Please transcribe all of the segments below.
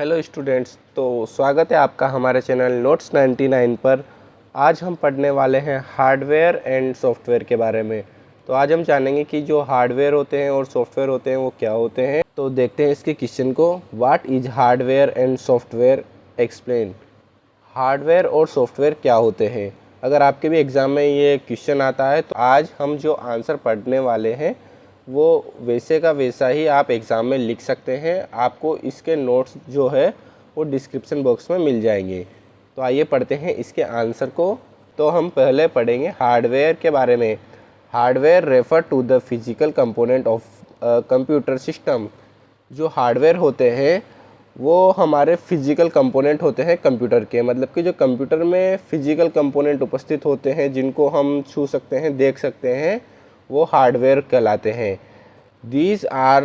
Hello students, तो स्वागत है आपका हमारे चैनल नोट्स 99 पर। आज हम पढ़ने वाले हैं हार्डवेयर एंड सॉफ्टवेयर के बारे में। तो आज हम जानेंगे कि जो हार्डवेयर होते हैं और सॉफ्टवेयर होते हैं वो क्या होते हैं। तो देखते हैं इसके क्वेश्चन को। What is hardware and software, explain. Hardware और सॉफ्टवेयर क्या होते हैं? अगर आपके भी एग्ज़ाम में ये क्वेश्चन आता है तो आज हम जो आंसर पढ़ने वाले हैं वो वैसे का वैसा ही आप एग्ज़ाम में लिख सकते हैं। आपको इसके नोट्स जो है वो डिस्क्रिप्शन बॉक्स में मिल जाएंगे। तो आइए पढ़ते हैं इसके आंसर को। तो हम पहले पढ़ेंगे हार्डवेयर के बारे में। Hardware refer to the physical component of computer system. जो हार्डवेयर होते हैं वो हमारे फिजिकल कंपोनेंट होते हैं कंप्यूटर के, मतलब कि जो कंप्यूटर में फिजिकल कंपोनेंट उपस्थित होते हैं जिनको हम छू सकते हैं, देख सकते हैं, वो हार्डवेयर कहलाते हैं। These are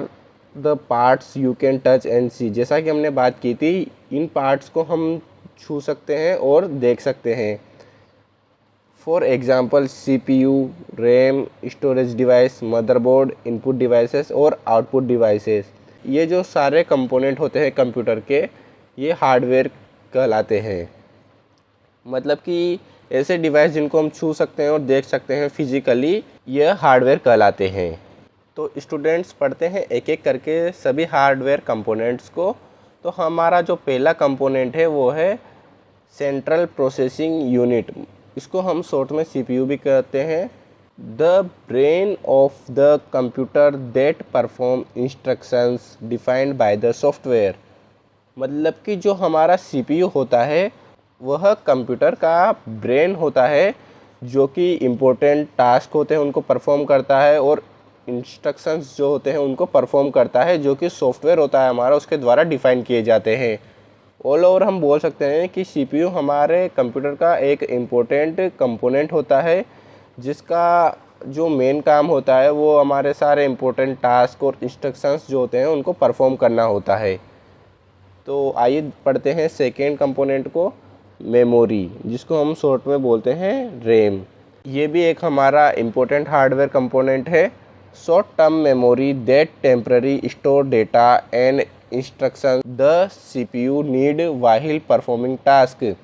the parts you can touch and see. जैसा कि हमने बात की थी, इन पार्ट्स को हम छू सकते हैं और देख सकते हैं। For example CPU, RAM, storage device, motherboard, input devices और आउटपुट डिवाइसेस। ये जो सारे कंपोनेंट होते हैं कंप्यूटर के, ये हार्डवेयर कहलाते हैं। मतलब कि ऐसे डिवाइस जिनको हम छू सकते हैं और देख सकते हैं फिजिकली, ये हार्डवेयर कहलाते हैं। तो स्टूडेंट्स पढ़ते हैं एक एक करके सभी हार्डवेयर कंपोनेंट्स को। तो हमारा जो पहला कंपोनेंट है वो है सेंट्रल प्रोसेसिंग यूनिट। इसको हम शॉर्ट में CPU भी कहते हैं। The brain of the computer that perform instructions defined by the software. मतलब कि जो हमारा CPU होता है वह कंप्यूटर का ब्रेन होता है, जो कि इम्पोर्टेंट टास्क होते हैं उनको परफॉर्म करता है और इंस्ट्रक्शंस जो होते हैं उनको परफॉर्म करता है, जो कि सॉफ्टवेयर होता है हमारा, उसके द्वारा डिफ़ाइन किए जाते हैं। ऑल ओवर हम बोल सकते हैं कि CPU हमारे कंप्यूटर का एक इम्पोर्टेंट कंपोनेंट होता है, जिसका जो मेन काम होता है वो हमारे सारे इम्पोर्टेंट टास्क और इंस्ट्रक्शंस जो होते हैं उनको परफॉर्म करना होता है। तो आइए पढ़ते हैं सेकेंड कंपोनेंट को, मेमोरी, जिसको हम शॉर्ट में बोलते हैं रैम। ये भी एक हमारा इम्पोर्टेंट हार्डवेयर कंपोनेंट है। Short term memory that temporary store data and instruction the CPU need while performing task.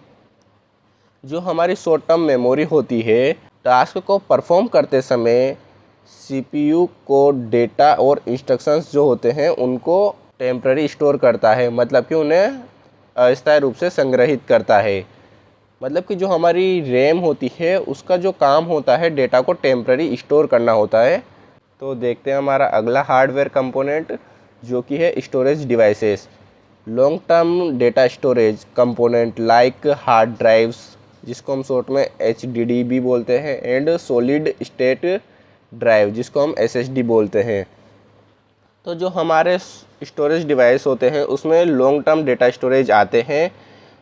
जो हमारी शॉर्ट टर्म मेमोरी होती है, टास्क को परफॉर्म करते समय CPU को डेटा और इंस्ट्रक्शंस जो होते हैं उनको टेम्पररी स्टोर करता है, मतलब कि उन्हें अस्थायी रूप से संग्रहित करता है। मतलब कि जो हमारी रैम होती है उसका जो काम होता है डेटा को टेम्पररी स्टोर करना होता है। तो देखते हैं हमारा अगला हार्डवेयर कंपोनेंट, जो कि है storage devices. Long term data storage component like hard drives, जिसको हम शॉर्ट में HDD भी बोलते हैं, एंड सॉलिड स्टेट ड्राइव, जिसको हम SSD बोलते हैं। तो जो हमारे स्टोरेज डिवाइस होते हैं उसमें लॉन्ग टर्म डेटा स्टोरेज आते हैं,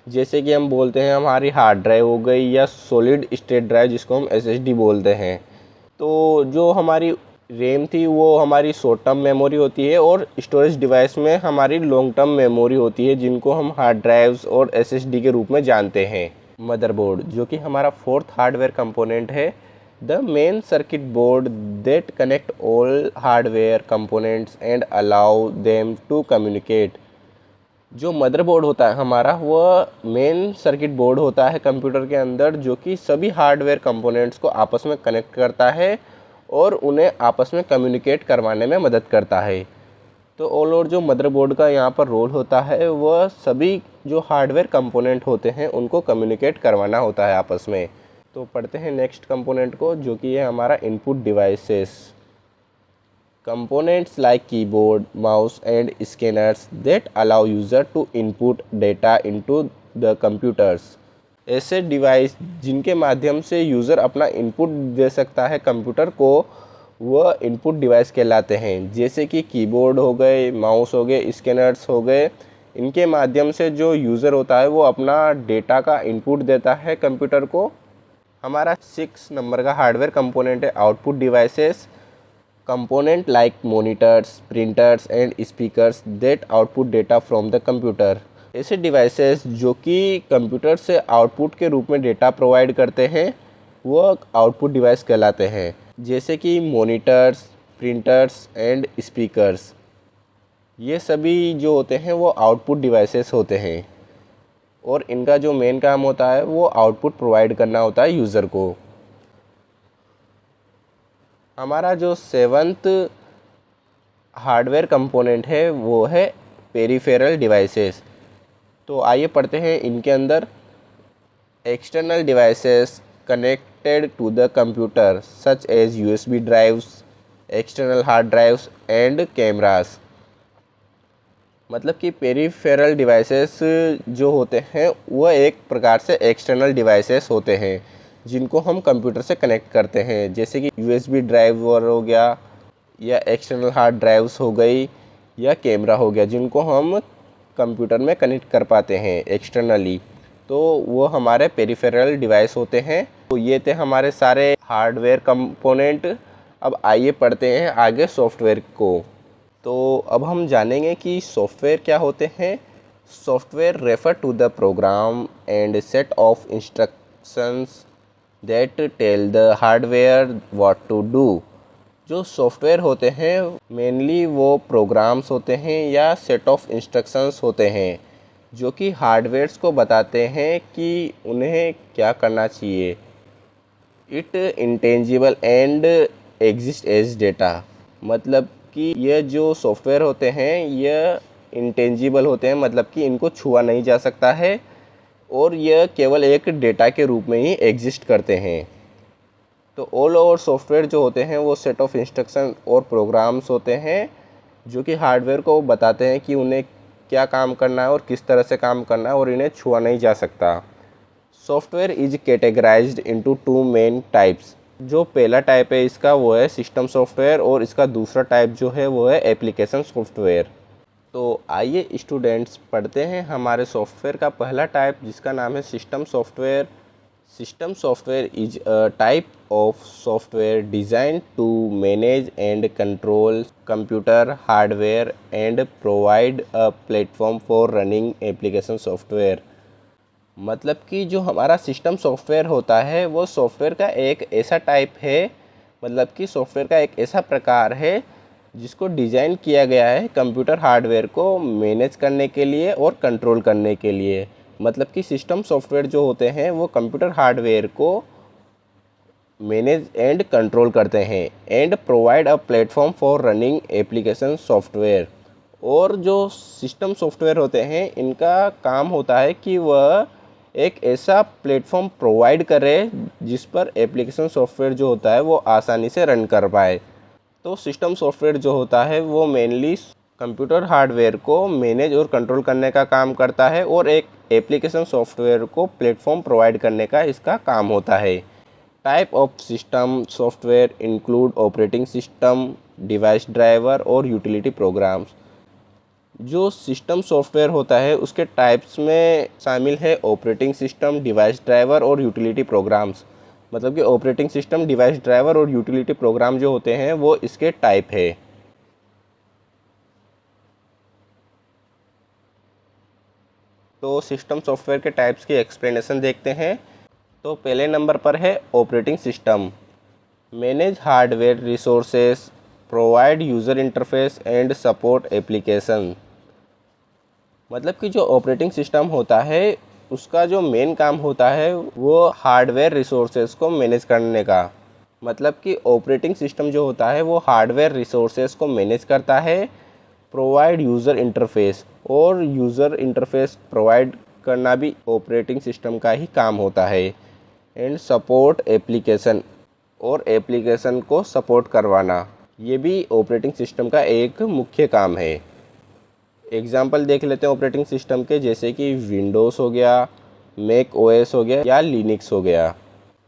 जैसे कि हम बोलते हैं हमारी हार्ड ड्राइव हो गई या सॉलिड स्टेट ड्राइव, जिसको हम SSD बोलते हैं। तो जो हमारी रैम थी वो हमारी शॉर्ट टर्म मेमोरी होती है और स्टोरेज डिवाइस में हमारी लॉन्ग टर्म मेमोरी होती है, जिनको हम हार्ड ड्राइव्स और SSD के रूप में जानते हैं। मदरबोर्ड, जो कि हमारा फोर्थ हार्डवेयर कंपोनेंट है, the main circuit board that connect all hardware components and allow them to communicate. जो मदरबोर्ड होता है हमारा, वह मेन सर्किट बोर्ड होता है कंप्यूटर के अंदर, जो कि सभी हार्डवेयर कंपोनेंट्स को आपस में कनेक्ट करता है और उन्हें आपस में कम्युनिकेट करवाने में मदद करता है। तो ऑल ओवर जो मदरबोर्ड का यहाँ पर रोल होता है वह सभी जो हार्डवेयर कंपोनेंट होते हैं उनको कम्युनिकेट करवाना होता है आपस में। तो पढ़ते हैं नेक्स्ट कंपोनेंट को, जो कि है हमारा input devices. Components like keyboard, mouse and scanners that allow user to input data into the computers। ऐसे डिवाइस जिनके माध्यम से यूज़र अपना इनपुट दे सकता है कंप्यूटर को, वह इनपुट डिवाइस कहलाते हैं। जैसे कि कीबोर्ड हो गए, माउस हो गए, स्कैनर्स हो गए। इनके माध्यम से जो यूज़र होता है वो अपना डेटा का इनपुट देता है कंप्यूटर को। हमारा 6 नंबर का हार्डवेयर कंपोनेंट है output devices. Component like monitors, printers and speakers that output data from the computer। ऐसे डिवाइसेस जो कि कंप्यूटर से आउटपुट के रूप में डेटा प्रोवाइड करते हैं वो आउटपुट डिवाइस कहलाते हैं, जैसे कि मॉनिटर्स, प्रिंटर्स एंड स्पीकर्स। ये सभी जो होते हैं वो आउटपुट डिवाइसेस होते हैं और इनका जो मेन काम होता है वो आउटपुट प्रोवाइड करना होता है यूज़र को। हमारा जो सेवंथ हार्डवेयर कंपोनेंट है वो है पेरिफेरल डिवाइसेस। तो आइए पढ़ते हैं इनके अंदर। External devices connected to the computer such as USB drives, external hard drives and cameras. मतलब कि पेरिफेरल डिवाइसेस जो होते हैं वह एक प्रकार से एक्सटर्नल डिवाइसेस होते हैं जिनको हम कंप्यूटर से कनेक्ट करते हैं, जैसे कि यूएसबी ड्राइव हो गया या एक्सटर्नल हार्ड ड्राइव्स हो गई या कैमरा हो गया, जिनको हम कंप्यूटर में कनेक्ट कर पाते हैं एक्सटर्नली। तो वो हमारे पेरिफेरल डिवाइस होते हैं। तो ये थे हमारे सारे हार्डवेयर कंपोनेंट। अब आइए पढ़ते हैं आगे सॉफ्टवेयर को। तो अब हम जानेंगे कि सॉफ्टवेयर क्या होते हैं। Software refer to the program and set of instructions that tell the hardware what to do. जो सॉफ्टवेयर होते हैं मेनली वो प्रोग्राम्स होते हैं या सेट ऑफ इंस्ट्रक्शंस होते हैं जो कि हार्डवेयर्स को बताते हैं कि उन्हें क्या करना चाहिए। It intangible and exist as data. मतलब कि ये जो सॉफ्टवेयर होते हैं यह इंटेंजिबल होते हैं, मतलब कि इनको छुआ नहीं जा सकता है और यह केवल एक डेटा के रूप में ही एग्जिस्ट करते हैं। तो ऑल ओवर सॉफ्टवेयर जो होते हैं वो सेट ऑफ इंस्ट्रक्शन और प्रोग्राम्स होते हैं जो कि हार्डवेयर को बताते हैं कि उन्हें क्या काम करना है और किस तरह से काम करना है और इन्हें छुआ नहीं जा सकता। Software is categorised into two main types. जो पहला टाइप है इसका वो है सिस्टम सॉफ्टवेयर और इसका दूसरा टाइप जो है वो है एप्लीकेशन सॉफ्टवेयर। तो आइए स्टूडेंट्स पढ़ते हैं हमारे सॉफ्टवेयर का पहला टाइप जिसका नाम है system software. System software is a type of software designed to manage and control computer hardware and provide a platform for running application software। मतलब कि जो हमारा सिस्टम सॉफ्टवेयर होता है वो सॉफ्टवेयर का एक ऐसा टाइप है, मतलब कि सॉफ्टवेयर का एक ऐसा प्रकार है जिसको डिज़ाइन किया गया है कंप्यूटर हार्डवेयर को मैनेज करने के लिए और कंट्रोल करने के लिए। मतलब कि सिस्टम सॉफ्टवेयर जो होते हैं वो कंप्यूटर हार्डवेयर को मैनेज एंड कंट्रोल करते हैं and provide a platform for running application software. और जो सिस्टम सॉफ्टवेयर होते हैं इनका काम होता है कि वह एक ऐसा प्लेटफॉर्म प्रोवाइड करे जिस पर एप्लीकेशन सॉफ्टवेयर जो होता है वो आसानी से रन कर पाए। तो सिस्टम सॉफ्टवेयर जो होता है वो मेनली कंप्यूटर हार्डवेयर को मैनेज और कंट्रोल करने का काम करता है और एक एप्लीकेशन सॉफ्टवेयर को प्लेटफॉर्म प्रोवाइड करने का इसका काम होता है। Type of system software include operating system, device driver और यूटिलिटी प्रोग्राम्स। जो सिस्टम सॉफ्टवेयर होता है उसके टाइप्स में शामिल है ऑपरेटिंग सिस्टम, डिवाइस ड्राइवर और यूटिलिटी प्रोग्राम्स। मतलब कि ऑपरेटिंग सिस्टम, डिवाइस ड्राइवर और यूटिलिटी प्रोग्राम जो होते हैं वो इसके टाइप है। तो सिस्टम सॉफ्टवेयर के टाइप्स की एक्सप्लेनेशन देखते हैं। तो पहले नंबर पर है operating system. Manage hardware resources, provide user interface and support application. मतलब कि जो ऑपरेटिंग सिस्टम होता है उसका जो मेन काम होता है वो हार्डवेयर रिसोर्सेस को मैनेज करने का। मतलब कि ऑपरेटिंग सिस्टम जो होता है वो हार्डवेयर रिसोर्सेस को मैनेज करता है, प्रोवाइड यूज़र इंटरफेस, और यूज़र इंटरफेस प्रोवाइड करना भी ऑपरेटिंग सिस्टम का ही काम होता है, एंड सपोर्ट एप्लीकेशन, और एप्लीकेशन को सपोर्ट करवाना ये भी ऑपरेटिंग सिस्टम का एक मुख्य काम है। एग्जाम्पल देख लेते हैं ऑपरेटिंग सिस्टम के, जैसे कि विंडोज़ हो गया, मैक ओएस हो गया या लिनक्स हो गया।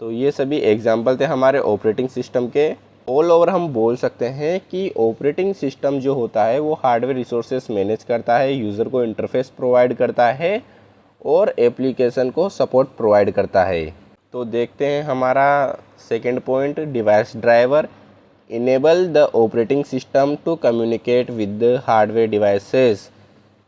तो ये सभी एग्जाम्पल थे हमारे ऑपरेटिंग सिस्टम के। ऑल ओवर हम बोल सकते हैं कि ऑपरेटिंग सिस्टम जो होता है वो हार्डवेयर रिसोर्सेस मैनेज करता है, यूज़र को इंटरफेस प्रोवाइड करता है और एप्लीकेशन को सपोर्ट प्रोवाइड करता है। तो देखते हैं हमारा second point, device driver enable the operating system to communicate with the hardware devices.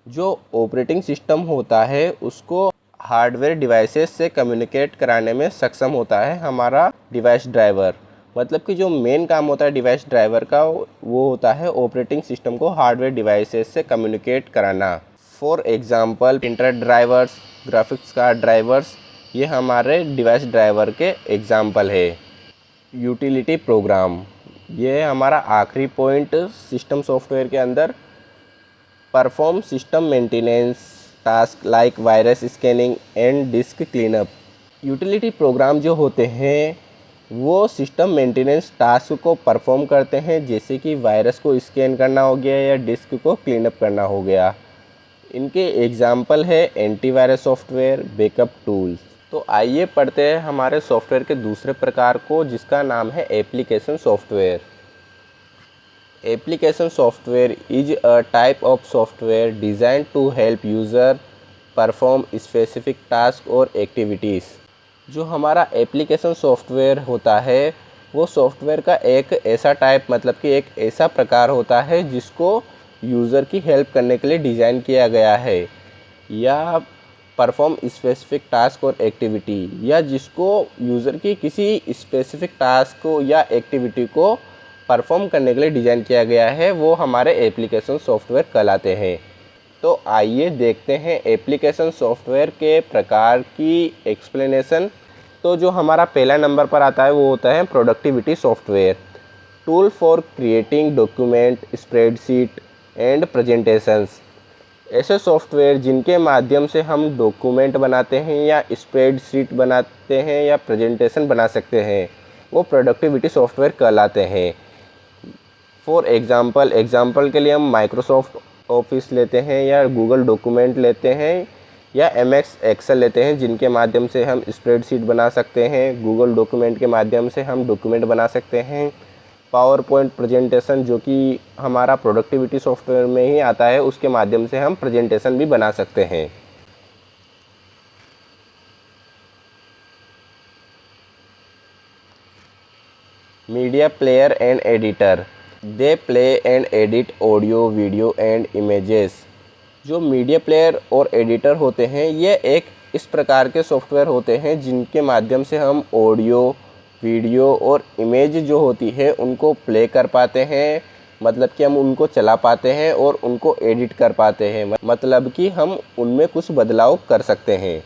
जो ऑपरेटिंग सिस्टम होता है उसको हार्डवेयर डिवाइसेस से कम्युनिकेट कराने में सक्षम होता है हमारा डिवाइस ड्राइवर। मतलब कि जो मेन काम होता है डिवाइस ड्राइवर का वो होता है ऑपरेटिंग सिस्टम को हार्डवेयर डिवाइसेस से कम्युनिकेट कराना। For example printer drivers, graphics card drivers, ये हमारे डिवाइस ड्राइवर के एग्जांपल है। यूटिलिटी प्रोग्राम, ये हमारा आखिरी पॉइंट सिस्टम सॉफ्टवेयर के अंदर perform system maintenance task like virus scanning and disc cleanup. Utility programme जो होते हैं वो सिस्टम मेंटेनेंस टास्क को परफॉर्म करते हैं, जैसे कि वायरस को स्कैन करना हो गया या डिस्क को क्लीनअप करना हो गया। इनके एग्जाम्पल है एंटीवायरस सॉफ्टवेयर, बैकअप टूल्स। तो आइए पढ़ते हैं हमारे सॉफ्टवेयर के दूसरे प्रकार को, जिसका नाम है application software. Application software is a type of software design to help user perform specific task और एक्टिविटीज़। जो हमारा एप्लीकेशन सॉफ्टवेयर होता है वो सॉफ्टवेयर का एक ऐसा टाइप, मतलब कि एक ऐसा प्रकार होता है जिसको यूज़र की हेल्प करने के लिए डिज़ाइन किया गया है, या परफॉर्म स्पेसिफिक टास्क और एक्टिविटी, या जिसको यूज़र की किसी स्पेसिफिक टास्क को या एक्टिविटी को परफॉर्म करने के लिए डिज़ाइन किया गया है, वो हमारे एप्लीकेशन सॉफ्टवेयर कहलाते हैं। तो आइए देखते हैं एप्लीकेशन सॉफ्टवेयर के प्रकार की एक्सप्लेनेशन। तो जो हमारा पहला नंबर पर आता है वो होता है productivity software. Tool for creating document, spreadsheet and presentations. ऐसे सॉफ्टवेयर जिनके माध्यम से हम डॉक्यूमेंट बनाते हैं या स्प्रेडशीट बनाते हैं या प्रेजेंटेशन बना सकते हैं, वो प्रोडक्टिविटी सॉफ्टवेयर कहलाते हैं। फॉर एग्ज़ाम्पल के लिए हम माइक्रोसॉफ्ट ऑफिस लेते हैं या गूगल डॉक्यूमेंट लेते हैं या एमएस एक्सेल लेते हैं, जिनके माध्यम से हम स्प्रेडशीट बना सकते हैं। गूगल डॉक्यूमेंट के माध्यम से हम डॉक्यूमेंट बना सकते हैं। पावर पॉइंट प्रेजेंटेशन, जो कि हमारा प्रोडक्टिविटी सॉफ्टवेयर में ही आता है, उसके माध्यम से हम प्रेजेंटेशन भी बना सकते हैं। Media player and editor, they play and edit audio, video and images. जो मीडिया प्लेयर और एडिटर होते हैं ये एक इस प्रकार के सॉफ्टवेयर होते हैं जिनके माध्यम से हम ऑडियो, वीडियो और इमेज जो होती है उनको प्ले कर पाते हैं, मतलब कि हम उनको चला पाते हैं और उनको एडिट कर पाते हैं, मतलब कि हम उनमें कुछ बदलाव कर सकते हैं।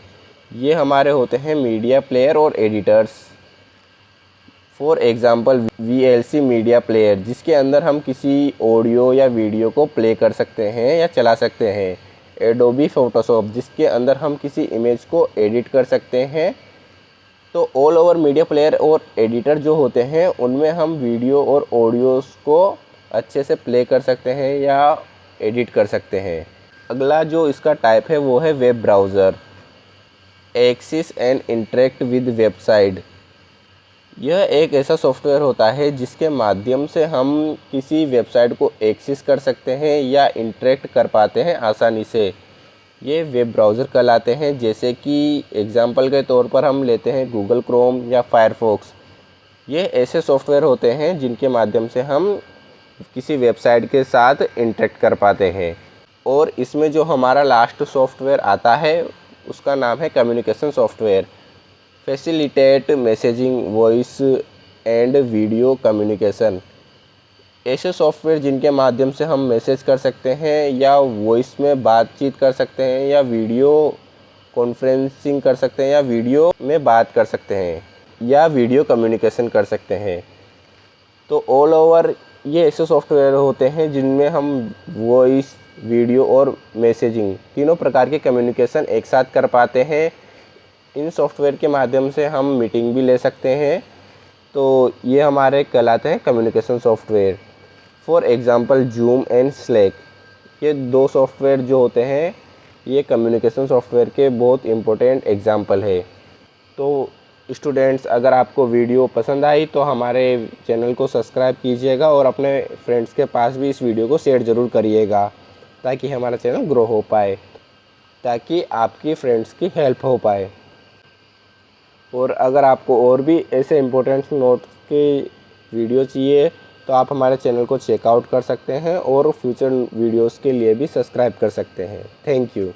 ये हमारे होते हैं मीडिया प्लेयर और editors. For example VLC media player, जिसके अंदर हम किसी ऑडियो या वीडियो को प्ले कर सकते हैं या चला सकते हैं। एडोबी फोटोशॉप, जिसके अंदर हम किसी इमेज को एडिट कर सकते हैं। तो ऑल ओवर मीडिया प्लेयर और एडिटर जो होते हैं उनमें हम वीडियो और ऑडियोज़ को अच्छे से प्ले कर सकते हैं या एडिट कर सकते हैं। अगला जो इसका टाइप है वो है web browser. Access and interact with website, यह एक ऐसा सॉफ्टवेयर होता है जिसके माध्यम से हम किसी वेबसाइट को एक्सेस कर सकते हैं या इंटरेक्ट कर पाते हैं आसानी से। ये वेब ब्राउज़र कहलाते हैं। जैसे कि एग्ज़ाम्पल के तौर पर हम लेते हैं गूगल क्रोम या फायरफॉक्स। ये ऐसे सॉफ्टवेयर होते हैं जिनके माध्यम से हम किसी वेबसाइट के साथ इंटरेक्ट कर पाते हैं। और इसमें जो हमारा लास्ट सॉफ्टवेयर आता है उसका नाम है communication software. Facilitate messaging, voice and video communication. ऐसे सॉफ्टवेयर जिनके माध्यम से हम मैसेज कर सकते हैं या वॉइस में बातचीत कर सकते हैं या वीडियो कॉन्फ्रेंसिंग कर सकते हैं या वीडियो में बात कर सकते हैं या वीडियो कम्युनिकेशन कर सकते हैं। तो ऑल ओवर ये ऐसे सॉफ्टवेयर होते हैं जिनमें हम वॉइस, वीडियो और मैसेजिंग तीनों प्रकार के कम्युनिकेशन एक साथ कर पाते हैं। इन सॉफ्टवेयर के माध्यम से हम मीटिंग भी ले सकते हैं। तो ये हमारे कहलाते हैं communication software. For example zoom and slack, ये दो सॉफ्टवेयर जो होते हैं ये कम्युनिकेशन सॉफ्टवेयर के बहुत इम्पोर्टेंट एग्ज़ाम्पल है। तो स्टूडेंट्स, अगर आपको वीडियो पसंद आई तो हमारे चैनल को सब्सक्राइब कीजिएगा और अपने फ्रेंड्स के पास भी इस वीडियो को शेयर ज़रूर करिएगा, ताकि हमारा चैनल ग्रो हो पाए, ताकि आपकी फ्रेंड्स की हेल्प हो पाए। और अगर आपको और भी ऐसे इम्पोर्टेंट नोट्स के वीडियो चाहिए तो आप हमारे चैनल को चेकआउट कर सकते हैं और फ्यूचर वीडियोस के लिए भी सब्सक्राइब कर सकते हैं। Thank you.